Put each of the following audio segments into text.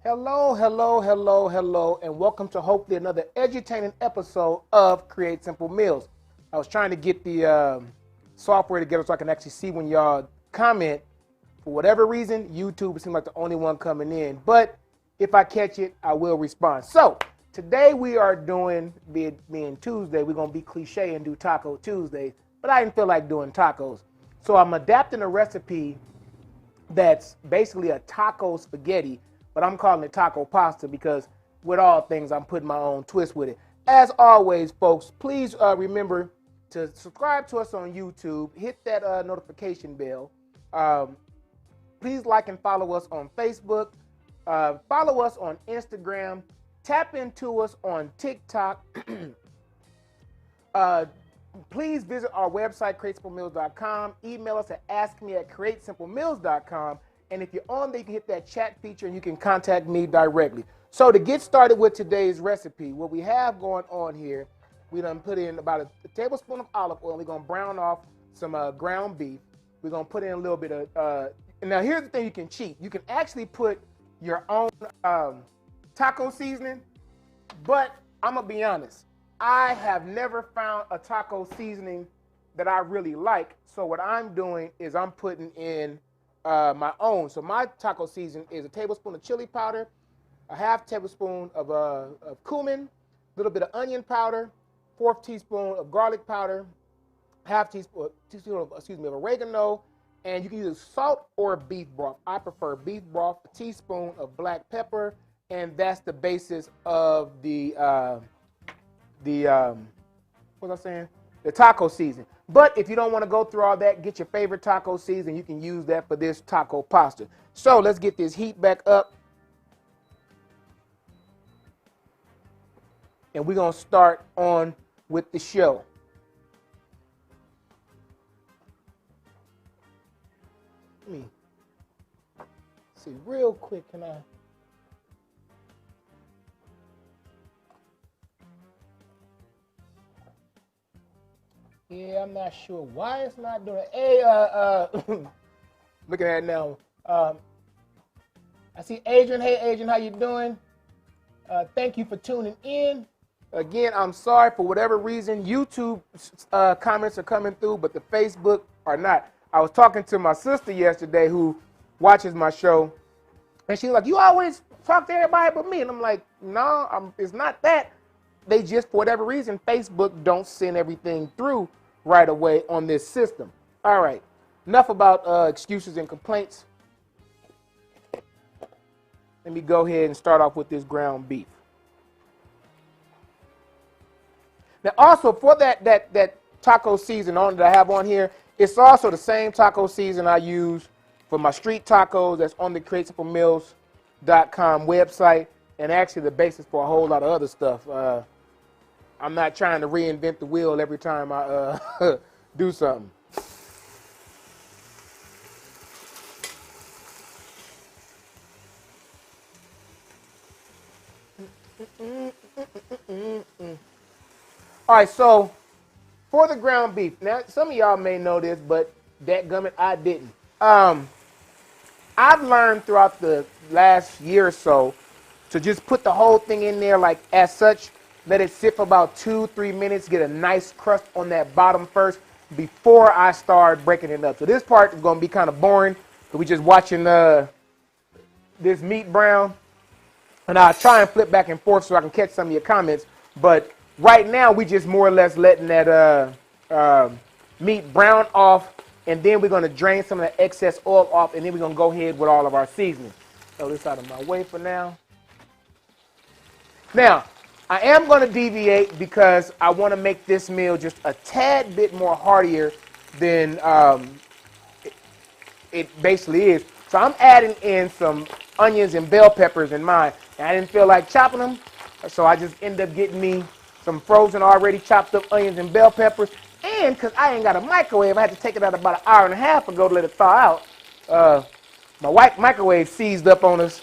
Hello, hello, hello, hello, and welcome to hopefully another edutaining episode of Create Simple Meals. I was trying to get the software together so I can actually see when y'all comment. For whatever reason, YouTube seems like the only one coming in, but if I catch it, I will respond. So today we are doing, being Tuesday, we're going to be cliche and do Taco Tuesday, but I didn't feel like doing tacos. So I'm adapting a recipe that's basically a taco spaghetti, but I'm calling it taco pasta because with all things, I'm putting my own twist with it. As always, folks, please remember to subscribe to us on YouTube, hit that notification bell. Please like and follow us on Facebook. Follow us on Instagram. Tap into us on TikTok. Please visit our website, createsimplemeals.com. Email us at askme@createsimplemeals.com. And if you're on there, you can hit that chat feature and you can contact me directly. So to get started with today's recipe, what we have going on here, we done put in about a tablespoon of olive oil. We're going to brown off some ground beef. We're going to put in a little bit of, now here's the thing you can cheat. You can actually put your own taco seasoning, but I'm going to be honest. I have never found a taco seasoning that I really like. So what I'm doing is I'm putting in my own. So my taco seasoning is a tablespoon of chili powder, a half tablespoon of cumin, a little bit of onion powder, fourth teaspoon of garlic powder, half teaspoon of oregano, and you can use salt or beef broth. I prefer beef broth, a teaspoon of black pepper, and that's the basis of the what was I saying? The taco season. But if you don't want to go through all that, get your favorite taco season. You can use that for this taco pasta. So let's get this heat back up. And we're going to start on with the show. Let me see real quick. Can I? Yeah, I'm not sure why it's not doing it. Hey, looking at it now. I see Adrian. Hey, Adrian, how you doing? Thank you for tuning in. Again, I'm sorry for whatever reason. YouTube comments are coming through, but the Facebook are not. I was talking to my sister yesterday who watches my show, and she's like, "You always talk to everybody but me." And I'm like, "No, it's not that. They just, for whatever reason, Facebook don't send everything through right away on this system." All right, enough about excuses and complaints. Let me go ahead and start off with this ground beef. Now, also for that taco season on that I have on here, it's also the same taco season I use for my street tacos that's on the createsimplemeals.com website, and actually the basis for a whole lot of other stuff. I'm not trying to reinvent the wheel every time I do something. All right, so for the ground beef, now some of y'all may know this, but dadgummit, I didn't. I've learned throughout the last year or so to just put the whole thing in there like as such. Let it sit for about 2-3 minutes, get a nice crust on that bottom first before I start breaking it up. So this part is going to be kind of boring. We're just watching this meat brown. And I'll try and flip back and forth so I can catch some of your comments. But right now, we just more or less letting that meat brown off. And then we're going to drain some of the excess oil off. And then we're going to go ahead with all of our seasoning. Throw this out of my way for now. Now, I am going to deviate because I want to make this meal just a tad bit more heartier than it basically is. So I'm adding in some onions and bell peppers in mine. And I didn't feel like chopping them, so I just ended up getting me some frozen already chopped up onions and bell peppers. And because I ain't got a microwave, I had to take it out about an hour and a half ago to let it thaw out. My white microwave seized up on us.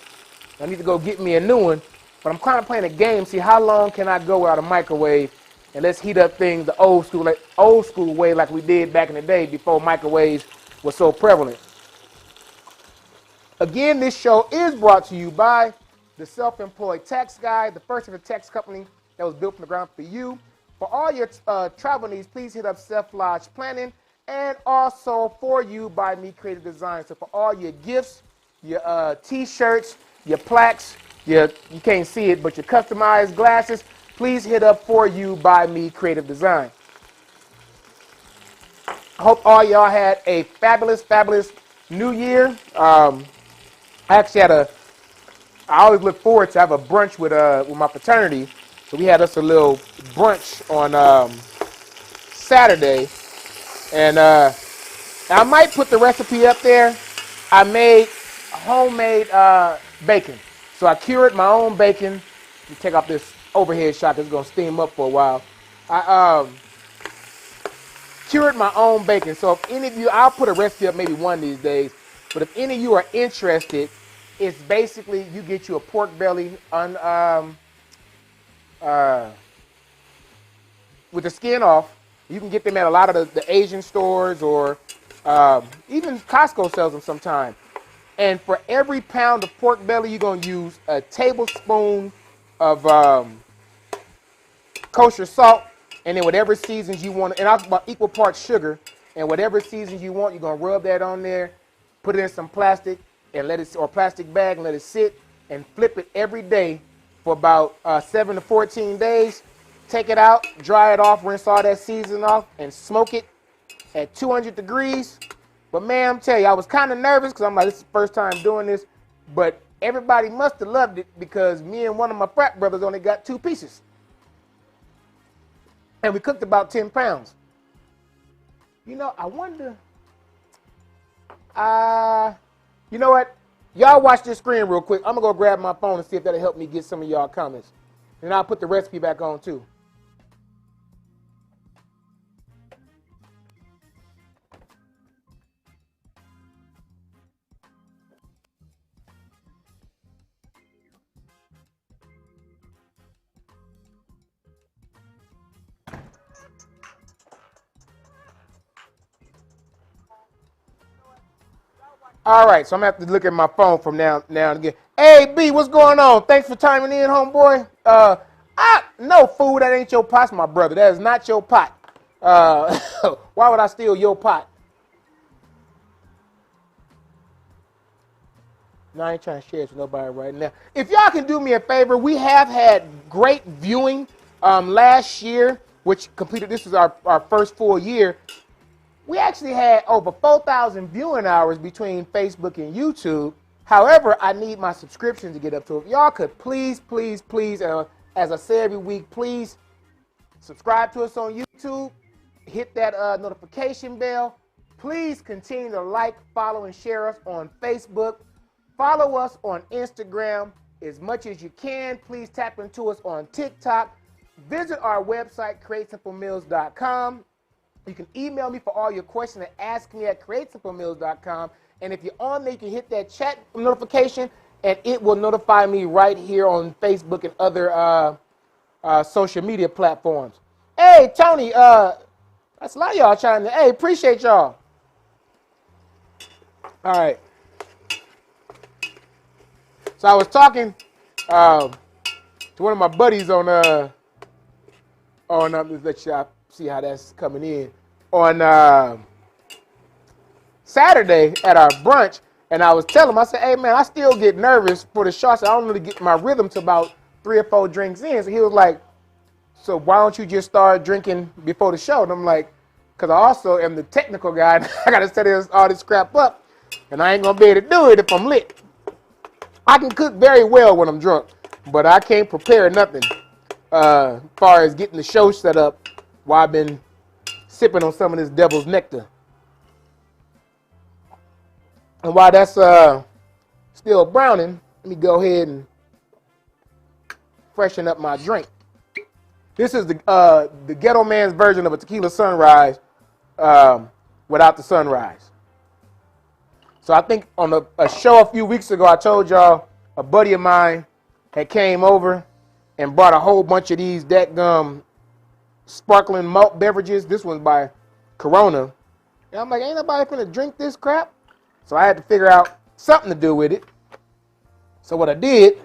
I need to go get me a new one. But I'm kind of playing a game, see how long can I go without a microwave, and let's heat up things the old school way like we did back in the day before microwaves were so prevalent. Again, this show is brought to you by the Self-Employed Tax Guide, the first of a tax company that was built from the ground for you. For all your travel needs, please hit up Self Lodge Planning, and also For You by Me Creative Design. So for all your gifts, your t-shirts, your plaques, you can't see it, but your customized glasses, please hit up For You by Me Creative Design. I hope all y'all had a fabulous, fabulous New Year. I always look forward to have a brunch with my fraternity. So we had us a little brunch on Saturday, and I might put the recipe up there. I made homemade bacon. So I cured my own bacon. Let me take off this overhead shot that's gonna steam up for a while. I cured my own bacon. So if any of you, I'll put a recipe up maybe one of these days. But if any of you are interested, it's basically you get you a pork belly with the skin off. You can get them at a lot of the Asian stores, or even Costco sells them sometimes. And for every pound of pork belly, you're going to use a tablespoon of kosher salt, and then whatever seasons you want, and about equal parts sugar, and whatever seasons you want, you're going to rub that on there, put it in some plastic, and let it, or plastic bag, and let it sit, and flip it every day for about 7 to 14 days. Take it out, dry it off, rinse all that seasoning off, and smoke it at 200 degrees. But man, I'm telling you, I was kind of nervous because I'm like, this is the first time doing this. But everybody must have loved it because me and one of my frat brothers only got 2 pieces. And we cooked about 10 pounds. You know, I wonder, you know what? Y'all watch this screen real quick. I'm going to go grab my phone and see if that'll help me get some of y'all comments. And I'll put the recipe back on too. All right, so I'm going to have to look at my phone from now and again. Hey, B, what's going on? Thanks for chiming in, homeboy. No, food, that ain't your pot, my brother. That is not your pot. Why would I steal your pot? No, I ain't trying to share it with nobody right now. If y'all can do me a favor, we have had great viewing last year, which completed, this is our first full year. We actually had over 4,000 viewing hours between Facebook and YouTube. However, I need my subscription to get up to it. If y'all could please, please, please, as I say every week, please subscribe to us on YouTube. Hit that notification bell. Please continue to like, follow, and share us on Facebook. Follow us on Instagram as much as you can. Please tap into us on TikTok. Visit our website, createsimplemeals.com. You can email me for all your questions at askme@createsimplemeals.com. And if you're on there, you can hit that chat notification, and it will notify me right here on Facebook and other social media platforms. Hey, Tony, that's a lot of y'all trying to. Hey, appreciate y'all. All right. So I was talking to one of my buddies on let's let y'all see how that's coming in, on Saturday at our brunch, and I was telling him, I said, hey man, I still get nervous for the show. I said, I don't really get my rhythm to about 3 or 4 drinks in. So he was like, so why don't you just start drinking before the show? And I'm like, because I also am the technical guy, and I got to set all this crap up, and I ain't going to be able to do it if I'm lit. I can cook very well when I'm drunk, but I can't prepare nothing as far as getting the show set up while I've been sipping on some of this devil's nectar. And while that's still browning, let me go ahead and freshen up my drink. This is the ghetto man's version of a tequila sunrise without the sunrise. So I think on a show a few weeks ago, I told y'all a buddy of mine had came over and brought a whole bunch of these dadgum sparkling malt beverages. This one's by Corona. And I'm like, ain't nobody finna drink this crap? So I had to figure out something to do with it. So what I did,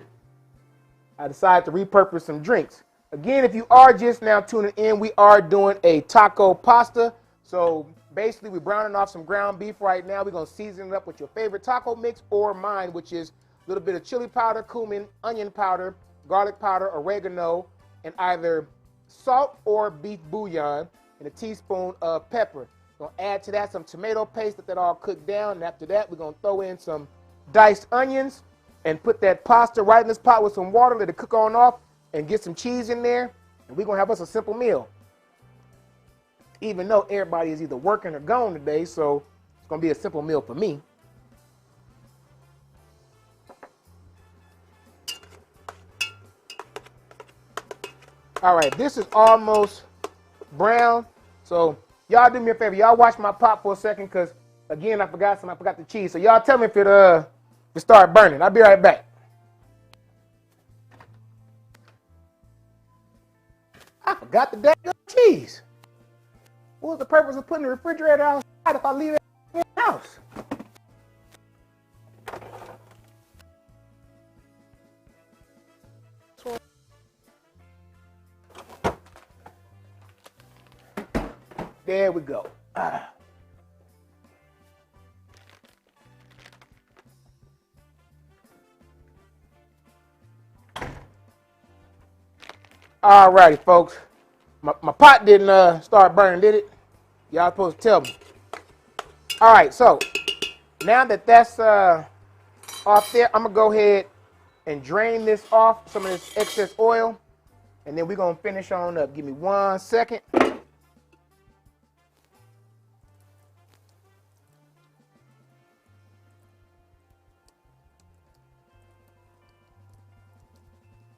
I decided to repurpose some drinks. Again, if you are just now tuning in, we are doing a taco pasta. So basically, we're browning off some ground beef right now. We're going to season it up with your favorite taco mix or mine, which is a little bit of chili powder, cumin, onion powder, garlic powder, oregano, and either salt or beef bouillon, and a teaspoon of pepper. We're going to add to that some tomato paste, let that all cook down. And after that, we're going to throw in some diced onions and put that pasta right in this pot with some water, let it cook on off, and get some cheese in there. And we're going to have us a simple meal. Even though everybody is either working or gone today, so it's going to be a simple meal for me. All right, this is almost brown. So y'all do me a favor. Y'all watch my pot for a second because, again, I forgot the cheese. So y'all tell me if it start burning. I'll be right back. I forgot the damn cheese. What was the purpose of putting the refrigerator outside if I leave it in the house? There we go. All righty, folks. My pot didn't start burning, did it? Y'all supposed to tell me. All right, so now that that's off there, I'm going to go ahead and drain this off, some of this excess oil, and then we're going to finish on up. Give me 1 second.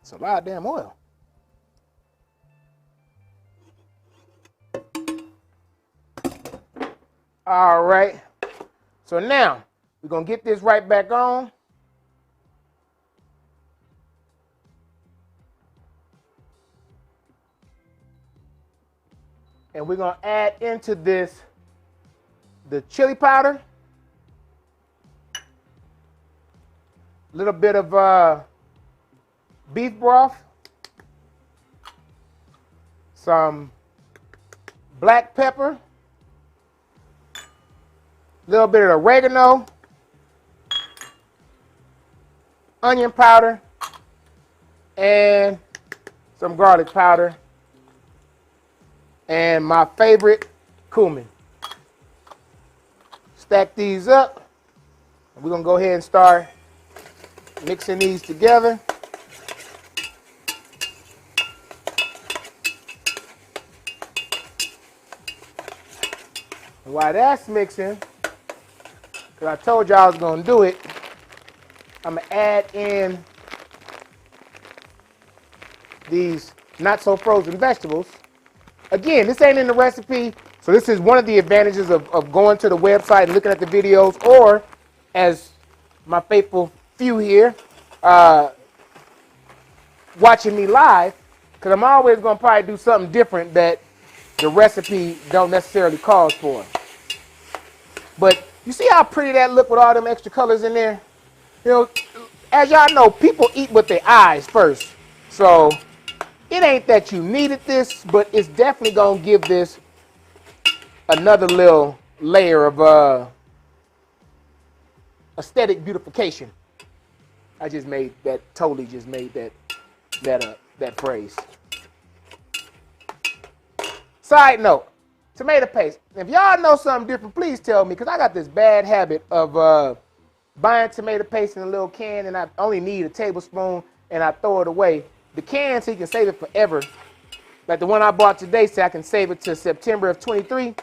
It's a lot of damn oil. All right. So now we're going to get this right back on. And we're going to add into this the chili powder, a little bit of beef broth, some black pepper, a little bit of oregano, onion powder, and some garlic powder, and my favorite, cumin. Stack these up. We're going to go ahead and start mixing these together. And while that's mixing, because I told you I was going to do it, I'm going to add in these not-so-frozen vegetables. Again, this ain't in the recipe, so this is one of the advantages of going to the website and looking at the videos, or as my faithful few here, watching me live, because I'm always going to probably do something different that the recipe don't necessarily call for. But you see how pretty that look with all them extra colors in there? You know, as y'all know, people eat with their eyes first. So it ain't that you needed this, but it's definitely going to give this another little layer of aesthetic beautification. I just made that, totally just made that phrase. Side note, tomato paste. If y'all know something different, please tell me, because I got this bad habit of buying tomato paste in a little can, and I only need a tablespoon, and I throw it away. The can, so you can save it forever. Like the one I bought today, so I can save it to September of 23.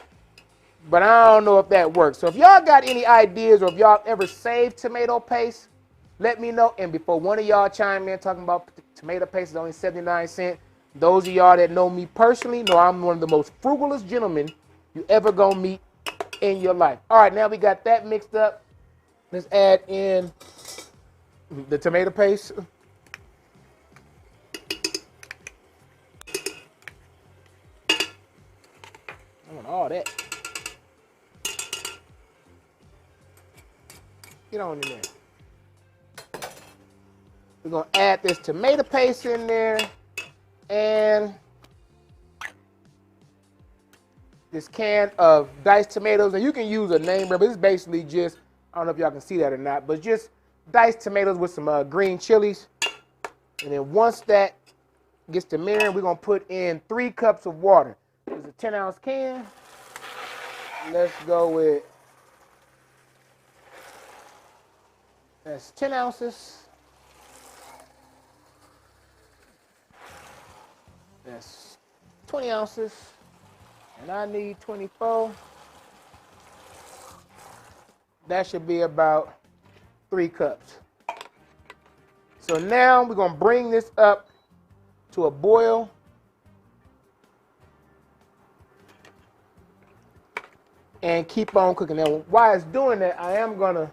But I don't know if that works. So if y'all got any ideas, or if y'all ever saved tomato paste, let me know. And before one of y'all chime in talking about tomato paste is only 79 cents, those of y'all that know me personally know I'm one of the most frugalest gentlemen you ever gonna meet in your life. All right, now we got that mixed up. Let's add in the tomato paste. I want all that. Get on in there. We're going to add this tomato paste in there and this can of diced tomatoes. And you can use a name brand, but it's basically just, I don't know if y'all can see that or not, but just diced tomatoes with some green chilies. And then once that gets to marinating, we're going to put in 3 cups of water. It's a 10-ounce can. Let's go with, that's 10 ounces. That's 20 ounces. And I need 24. That should be about 3 cups. So now we're going to bring this up to a boil. And keep on cooking. Now, while it's doing that, I am going to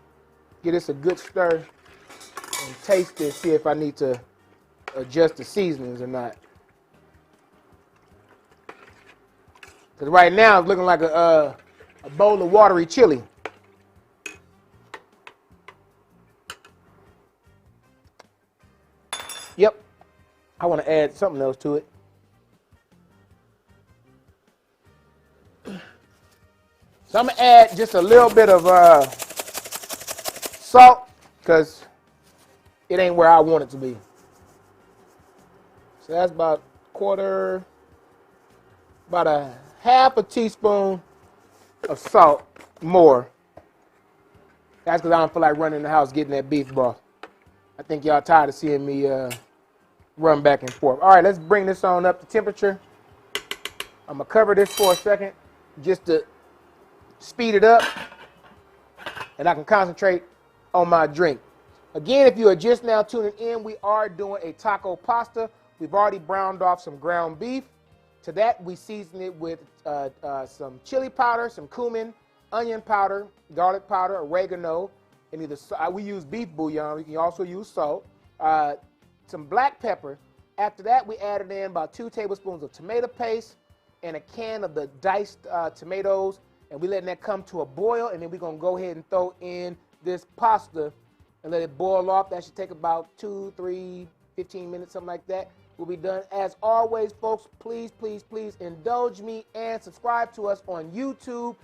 give this a good stir and taste this, see if I need to adjust the seasonings or not. Because right now it's looking like a bowl of watery chili. Yep, I want to add something else to it. So I'm going to add just a little bit of salt because it ain't where I want it to be. So that's about about a half a teaspoon of salt more. That's because I don't feel like running in the house getting that beef broth. I think y'all tired of seeing me run back and forth. All right, let's bring this on up to temperature. I'm going to cover this for a second just to speed it up, and I can concentrate on my drink. Again, if you are just now tuning in, we are doing a taco pasta. We've already browned off some ground beef. To that, we season it with some chili powder, some cumin, onion powder, garlic powder, oregano, and we use beef bouillon. You can also use salt, some black pepper. After that, we added in about 2 tablespoons of tomato paste and a can of the diced tomatoes. And we letting that come to a boil, and then we're going to go ahead and throw in this pasta and let it boil off. That should take about 2, 3, 15 minutes, something like that. We'll be done. As always, folks, please, please, please indulge me and subscribe to us on YouTube.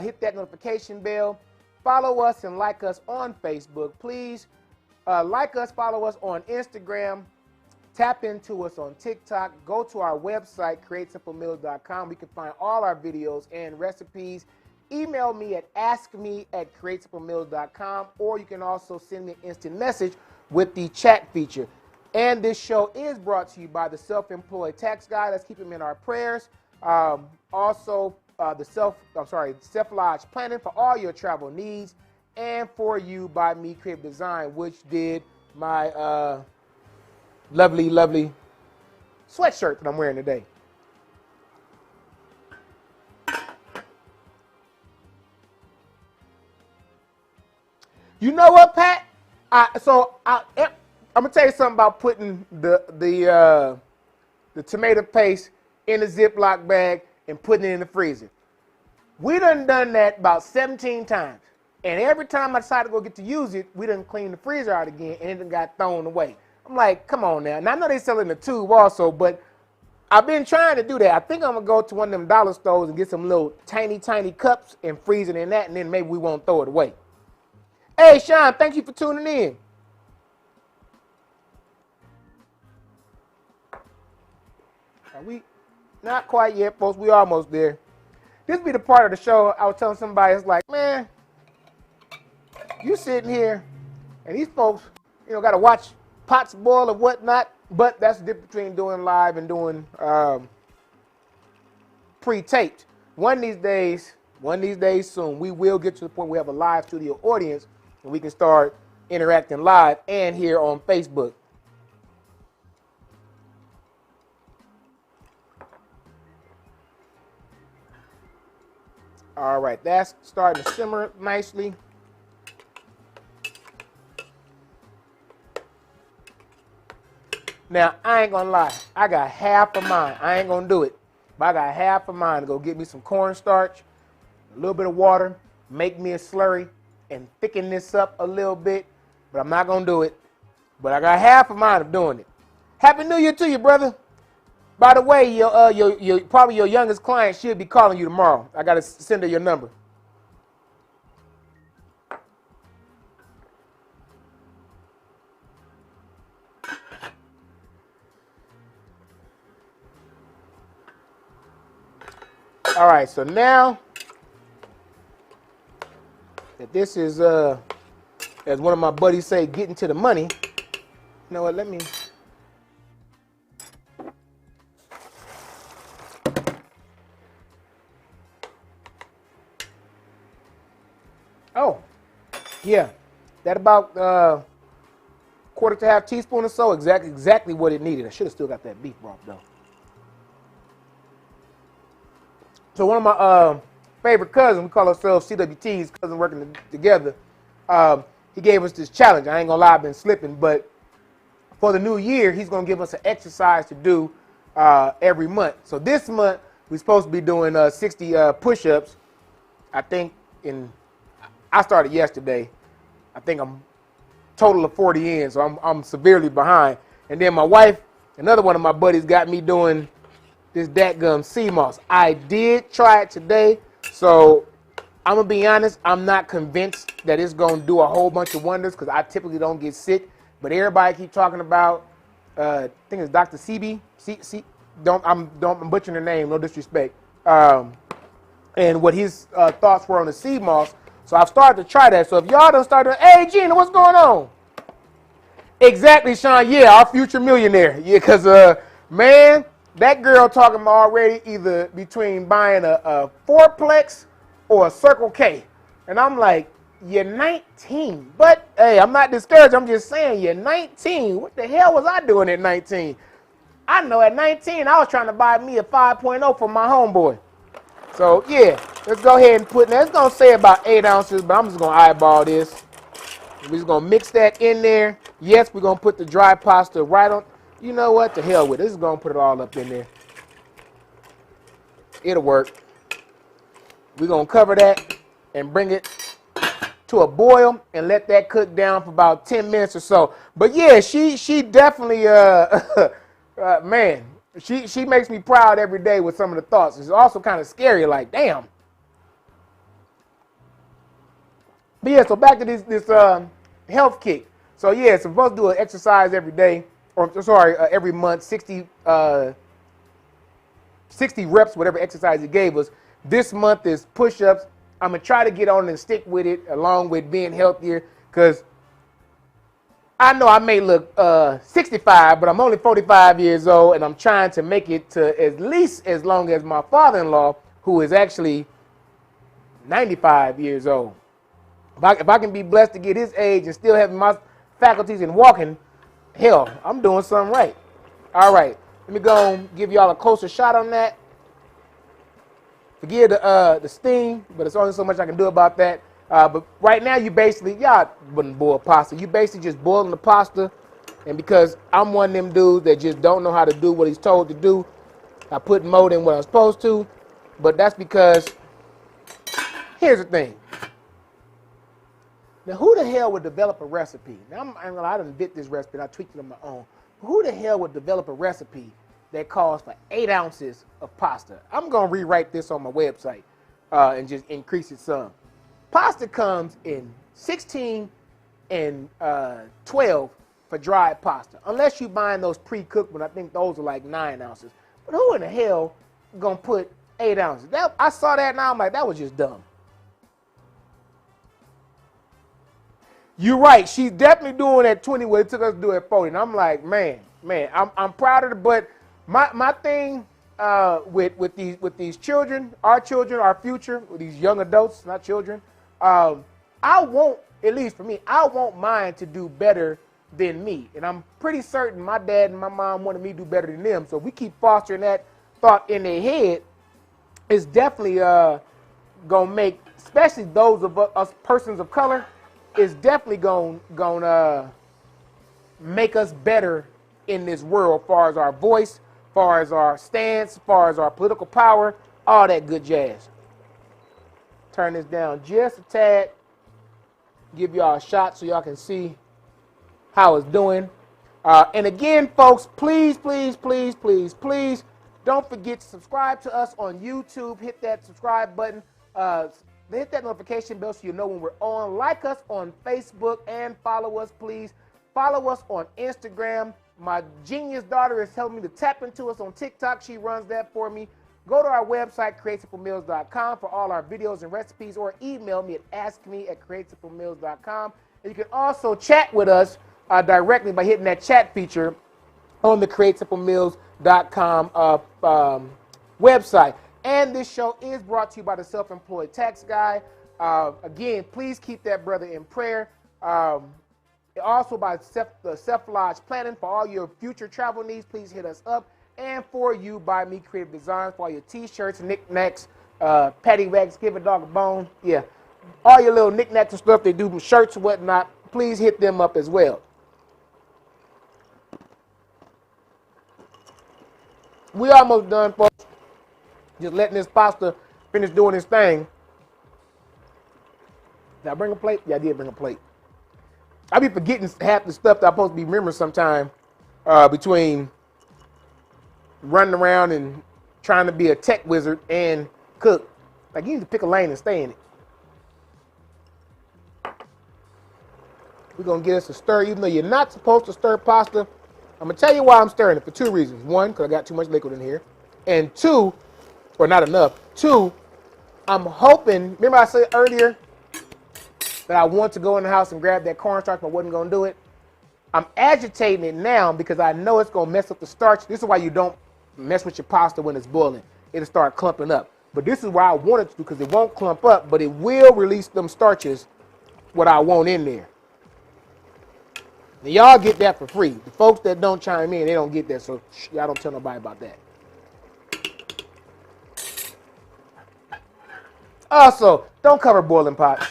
Hit that notification bell. Follow us and like us on Facebook. Please like us, follow us on Instagram. Tap into us on TikTok. Go to our website, createsimplemeals.com. We can find all our videos and recipes. Email me at askme@createsimplemeals.com, or you can also send me an instant message with the chat feature. And this show is brought to you by the Self-Employed Tax Guy. Let's keep him in our prayers. Also, the Self-Lodge Planning for all your travel needs, and For You by Me Creative Design, which did my lovely, lovely sweatshirt that I'm wearing today. You know what, Pat? I'm gonna tell you something about putting the tomato paste in a Ziploc bag and putting it in the freezer. We done that about 17 times, and every time I decide to go get to use it, we done clean the freezer out again, and it done got thrown away. I'm like, come on now. And I know they sell it in the tube also, but I've been trying to do that. I think I'm going to go to one of them dollar stores and get some little tiny, tiny cups and freeze it in that, and then maybe we won't throw it away. Hey, Sean, thank you for tuning in. Are we not quite yet, folks? We almost there. This be the part of the show I was telling somebody, it's like, man, you sitting here, and these folks, got to watch pots boil or whatnot, but that's the difference between doing live and doing pre-taped. One of these days soon, we will get to the point where we have a live studio audience and we can start interacting live and here on Facebook. All right, that's starting to simmer nicely. Now, I ain't gonna lie, I got half of mine. I ain't gonna do it, but I got half of mine to go get me some cornstarch, a little bit of water, make me a slurry, and thicken this up a little bit, but I'm not gonna do it. but I got half a mind of doing it. Happy New Year to you, brother. By the way, your probably your youngest client should be calling you tomorrow. I got to send her your number. All right, so now that this is, as one of my buddies say, getting to the money, you know what, let me. Oh, yeah, that about quarter to half teaspoon or so, exactly what it needed. I should have still got that beef broth though. So one of my favorite cousins, we call ourselves CWTs, cousins working together, he gave us this challenge. I ain't gonna lie, I've been slipping, but for the new year, he's gonna give us an exercise to do every month. So this month, we're supposed to be doing 60 push-ups. I think I started yesterday. I think I'm total of 40 in, so I'm severely behind. And then my wife, another one of my buddies, got me doing this dadgum sea moss. I did try it today, so I'm gonna be honest, I'm not convinced that it's gonna do a whole bunch of wonders because I typically don't get sick. But everybody keep talking about, I think it's Dr. CB. I'm butchering the name, no disrespect. And what his thoughts were on the sea moss. So I've started to try that. So if y'all done started, hey Gina, what's going on? Exactly, Sean. Yeah, our future millionaire. Yeah, because man, that girl talking about already either between buying a fourplex or a Circle K. And I'm like, you're 19. But, hey, I'm not discouraged. I'm just saying, you're 19. What the hell was I doing at 19? I know at 19, I was trying to buy me a 5.0 for my homeboy. So, yeah, let's go ahead and put, now it's going to say about 8 ounces, but I'm just going to eyeball this. We're just going to mix that in there. Yes, we're going to put the dry pasta right on. You know what? The hell with it. This is going to put it all up in there. It'll work. We're going to cover that and bring it to a boil and let that cook down for about 10 minutes or so. But yeah, she definitely, man, she makes me proud every day with some of the thoughts. It's also kind of scary, like, damn. But yeah, so back to this health kick. So yeah, it's supposed to do an exercise every day, or sorry, every month, 60 reps, whatever exercise he gave us. This month is push-ups. I'm going to try to get on and stick with it along with being healthier because I know I may look 65, but I'm only 45 years old, and I'm trying to make it to at least as long as my father-in-law, who is actually 95 years old. If I can be blessed to get his age and still have my faculties in walking, hell, I'm doing something right. All right, let me go and give y'all a closer shot on that. Forgive the steam, but it's only so much I can do about that. But right now, you basically, y'all wouldn't boil pasta. You basically just boiling the pasta. And because I'm one of them dudes that just don't know how to do what he's told to do, I put more than what I'm supposed to. But that's because, here's the thing. Now, who the hell would develop a recipe? Now, I done bit this recipe and I tweaked it on my own. But who the hell would develop a recipe that calls for 8 ounces of pasta? I'm going to rewrite this on my website and just increase it some. Pasta comes in 16 and 12 for dried pasta, unless you're buying those pre-cooked ones. I think those are like 9 ounces. But who in the hell going to put 8 ounces? I saw that and I'm like, that was just dumb. You're right. She's definitely doing at 20 what it took us to do at 40. And I'm like, man, I'm proud of it. But my thing with these children, our future, with these young adults, not children, I won't, at least for me, I want mine to do better than me. And I'm pretty certain my dad and my mom wanted me to do better than them. So if we keep fostering that thought in their head, it's definitely going to make, especially those of us persons of color, it's definitely going to make us better in this world as far as our voice, as far as our stance, as far as our political power, all that good jazz. Turn this down just a tad. Give y'all a shot so y'all can see how it's doing. And again, folks, please, please, please, please, please don't forget to subscribe to us on YouTube. Hit that subscribe button. Hit that notification bell so you know when we're on. Like us on Facebook and follow us, please. Follow us on Instagram. My genius daughter is helping me to tap into us on TikTok. She runs that for me. Go to our website, createsimplemills.com, for all our videos and recipes, or email me at askme@createsimplemills.com. And you can also chat with us directly by hitting that chat feature on the createsimplemills.com website. And this show is brought to you by the Self-Employed Tax Guy. Again, please keep that brother in prayer. Also by the Self Lodge Planning for all your future travel needs, please hit us up. And for you, by Me Creative Designs for all your t-shirts, knickknacks, patty wags, give a dog a bone. Yeah, all your little knickknacks and stuff they do with shirts and whatnot, please hit them up as well. We almost done, folks. Just letting this pasta finish doing its thing. Did I bring a plate? Yeah, I did bring a plate. I be forgetting half the stuff that I'm supposed to be remembering sometime between running around and trying to be a tech wizard and cook. Like, you need to pick a lane and stay in it. We're going to get us a stir, even though you're not supposed to stir pasta. I'm going to tell you why I'm stirring it for two reasons. One, because I got too much liquid in here. And two, or not enough. Two, I'm hoping, remember I said earlier that I want to go in the house and grab that cornstarch, but I wasn't going to do it. I'm agitating it now because I know it's going to mess up the starch. This is why you don't mess with your pasta when it's boiling. It'll start clumping up. But this is why I want it to, because it won't clump up, but it will release them starches, what I want in there. Now, y'all get that for free. The folks that don't chime in, they don't get that, so y'all don't tell nobody about that. Also, don't cover boiling pots.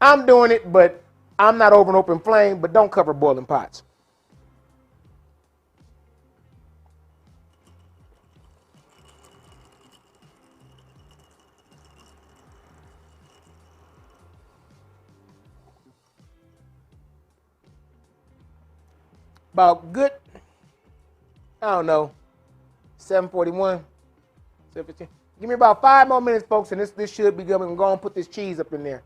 I'm doing it, but I'm not over an open flame, but don't cover boiling pots. About good, I don't know, 7:41, 7:15. Give me about 5 more minutes, folks, and this should be good. I'm going to put this cheese up in there.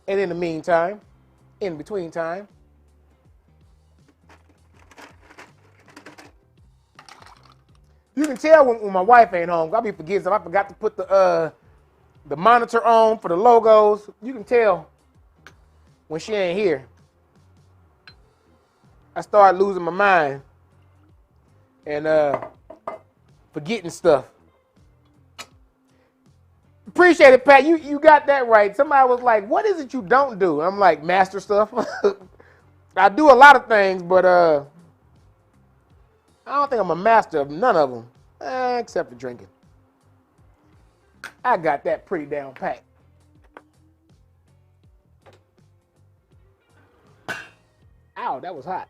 And in the meantime, in between time, you can tell when my wife ain't home. I'll be forgetting stuff. I forgot to put the monitor on for the logos. You can tell when she ain't here. I start losing my mind and forgetting stuff. Appreciate it, Pat. You got that right. Somebody was like, what is it you don't do? I'm like, master stuff. I do a lot of things, but I don't think I'm a master of none of them, except for drinking. I got that pretty down pat. Ow, that was hot.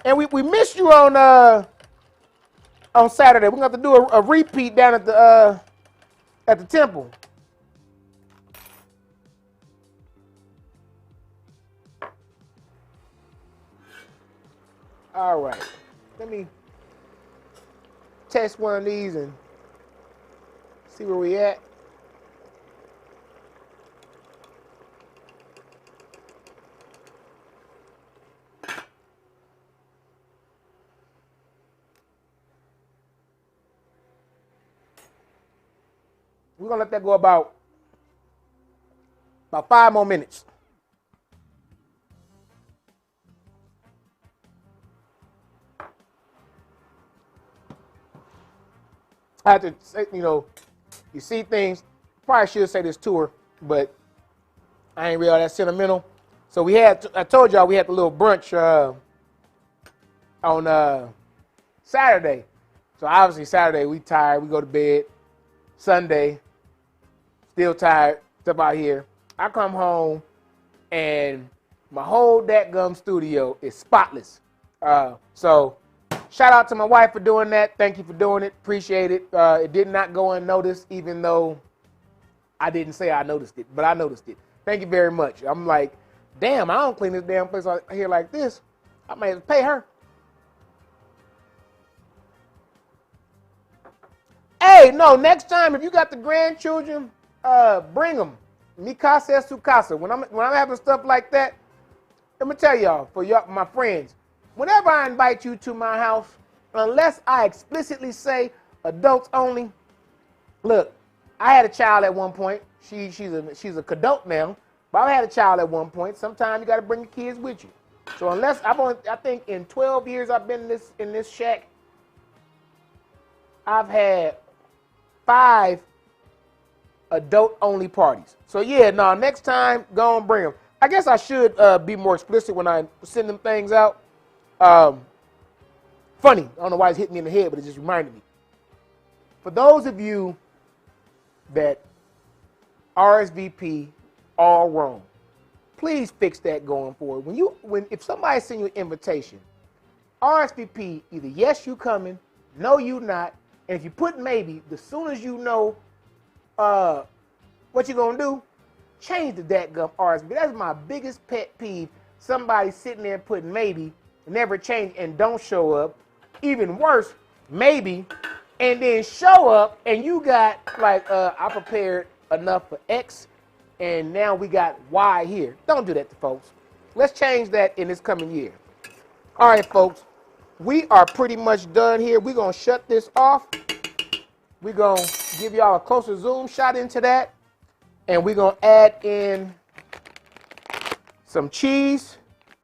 And we missed you on Saturday. We're gonna have to do a repeat down at the temple. All right, let me test one of these and see where we at. We're gonna let that go about 5 more minutes. I have to say, you see things. Probably should say this to her, but I ain't real that sentimental. So I told y'all we had the little brunch on Saturday. So obviously Saturday we tired, we go to bed. Sunday, still tired, stuff out here. I come home and my whole dadgum studio is spotless. So Shout out to my wife for doing that. Thank you for doing it. Appreciate it. It did not go unnoticed, even though I didn't say I noticed it, but I noticed it. Thank you very much. I'm like, damn, I don't clean this damn place out here like this. I might have to pay her. Hey, no, next time if you got the grandchildren, bring them. Mi casa es su casa. When I'm having stuff like that, let me tell y'all, for y'all, my friends, whenever I invite you to my house, unless I explicitly say adults only, look, I had a child at one point. She's a adult now, but I had a child at one point. Sometimes you got to bring the kids with you. So unless I think in 12 years I've been in this shack, I've had 5 adult-only parties. So yeah, no, next time, go and bring them. I guess I should be more explicit when I send them things out. Funny, I don't know why it's hitting me in the head, but it just reminded me. For those of you that RSVP all wrong, please fix that going forward. If somebody sends you an invitation, RSVP either yes you coming, no you not, and if you put maybe, as soon as you know what you gonna do, change the dadgum RSVP. That's my biggest pet peeve. Somebody sitting there putting maybe, never change, and don't show up. Even worse, maybe, and then show up and you got like I prepared enough for X and now we got Y here. Don't do that to folks. Let's change that in this coming year. All right, folks, we are pretty much done here. We're going to shut this off. We're going to give y'all a closer zoom shot into that. And we're going to add in some cheese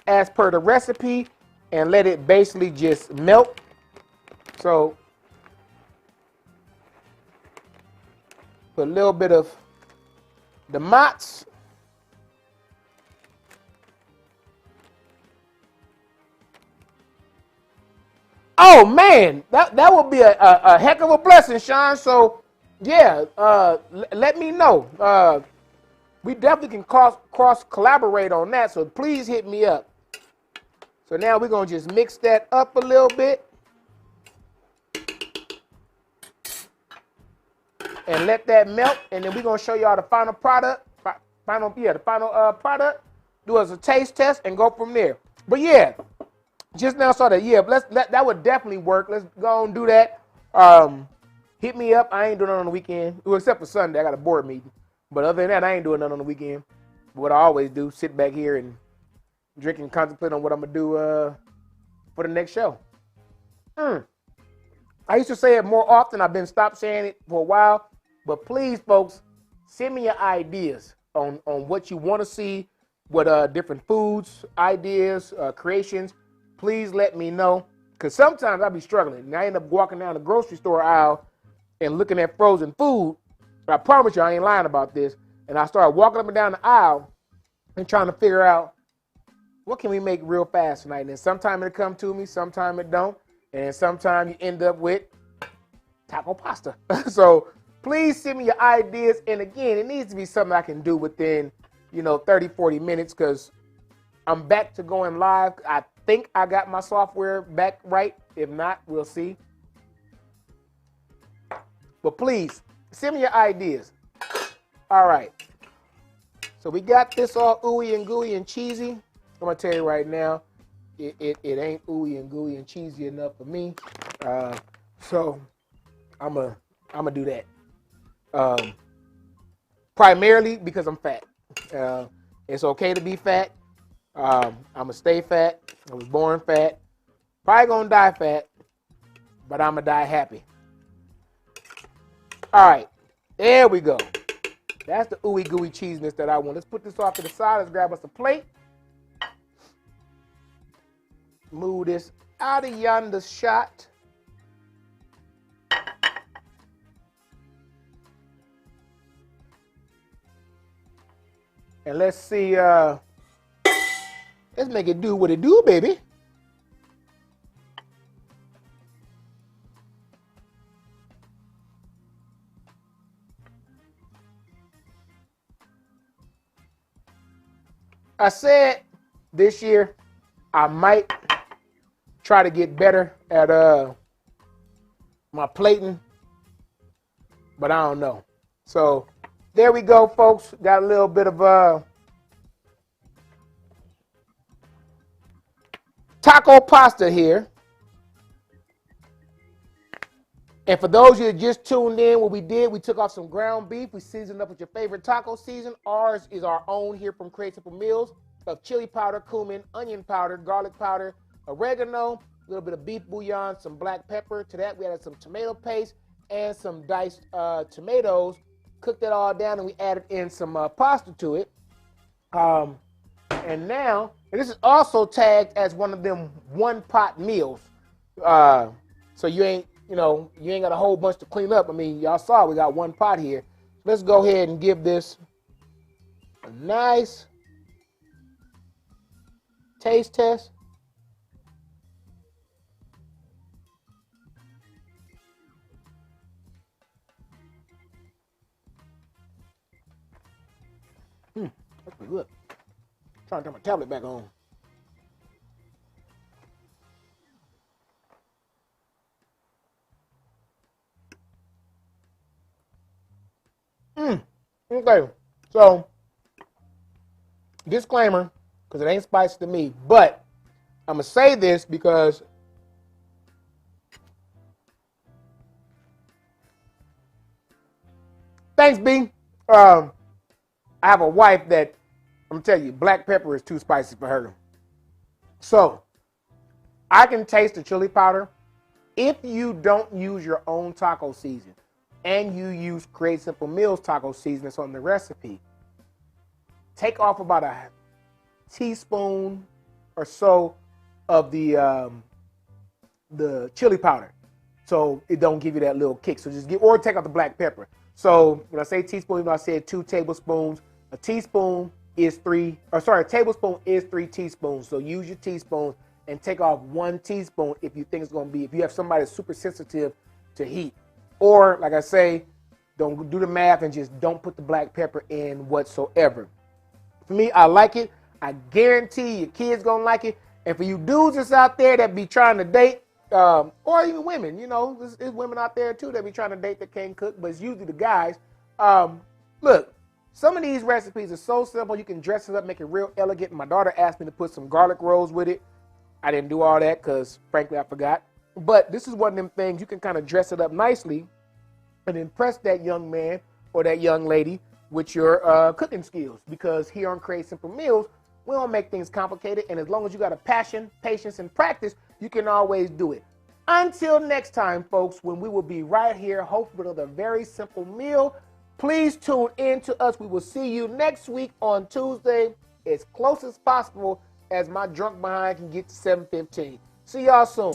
as per the recipe and let it basically just melt. So put a little bit of the mozz. Oh man, that will be a heck of a blessing, Sean. So yeah, let me know. We definitely can cross collaborate on that. So please hit me up. So now we're gonna just mix that up a little bit and let that melt, and then we're gonna show y'all the final product. The final product. Do as a taste test and go from there. But yeah, just now saw that. Yeah, that would definitely work. Let's go and do that. Hit me up. I ain't doing nothing on the weekend, well, except for Sunday. I got a board meeting. But other than that, I ain't doing nothing on the weekend. What I always do, sit back here and drink and contemplate on what I'm gonna do for the next show. I used to say it more often. I've been stopped saying it for a while. But please, folks, send me your ideas on what you want to see, what different foods, ideas, creations. Please let me know. Because sometimes I'll be struggling. And I end up walking down the grocery store aisle and looking at frozen food. I promise you, I ain't lying about this. And I start walking up and down the aisle and trying to figure out what can we make real fast tonight. And then sometime it'll come to me, sometime it don't. And sometime you end up with taco pasta. So please send me your ideas. And again, it needs to be something I can do within, 30, 40 minutes because I'm back to going live. I think I got my software back right. If not, we'll see. But please, send me your ideas. All right. So we got this all ooey and gooey and cheesy. I'm going to tell you right now, it ain't ooey and gooey and cheesy enough for me. So I'm gonna do that. Primarily because I'm fat. It's okay to be fat. I'm gonna stay fat. I was born fat. Probably gonna die fat, but I'm gonna die happy. All right, there we go. That's the ooey gooey cheesiness that I want. Let's put this off to the side. Let's grab us a plate. Move this out of yonder shot. And let's see, let's make it do what it do, baby. I said this year I might try to get better at my plating, but I don't know. So there we go, folks. Got a little bit of taco pasta here. And for those of you that just tuned in, what we did, we took off some ground beef. We seasoned up with your favorite taco season. Ours is our own here from Create Simple Meals of chili powder, cumin, onion powder, garlic powder, oregano, a little bit of beef bouillon, some black pepper. To that, we added some tomato paste and some diced tomatoes. Cooked that all down, and we added in some pasta to it. And now, and this is also tagged as one of them one-pot meals. So you ain't got a whole bunch to clean up. I mean, y'all saw we got one pot here. Let's go ahead and give this a nice taste test. That's pretty good. I'm trying to turn my tablet back on. Okay, so disclaimer, because it ain't spicy to me, but I'm gonna say this because thanks, B. I have a wife that I'm gonna tell you, black pepper is too spicy for her. So I can taste the chili powder. If you don't use your own taco season and you use Create Simple Meals taco season that's on the recipe, take off about a teaspoon or so of the chili powder, so it don't give you that little kick. So just or take out the black pepper. So when I say teaspoon, even though I said 2 tablespoons, a tablespoon is 3 teaspoons. So use your teaspoons and take off 1 teaspoon if you think it's going to be, if you have somebody that's super sensitive to heat. Or, like I say, don't do the math and just don't put the black pepper in whatsoever. For me, I like it. I guarantee your kids going to like it. And for you dudes that's out there that be trying to date, or even women, there's women out there too that be trying to date that can't cook, but it's usually the guys. Look, some of these recipes are so simple. You can dress it up, make it real elegant. My daughter asked me to put some garlic rolls with it. I didn't do all that because, frankly, I forgot. But this is one of them things you can kind of dress it up nicely and impress that young man or that young lady with your cooking skills. Because here on Create Simple Meals, we don't make things complicated. And as long as you got a passion, patience, and practice, you can always do it. Until next time, folks, when we will be right here, hopefully with a very simple meal. Please tune in to us. We will see you next week on Tuesday, as close as possible as my drunk behind can get to 7:15. See y'all soon.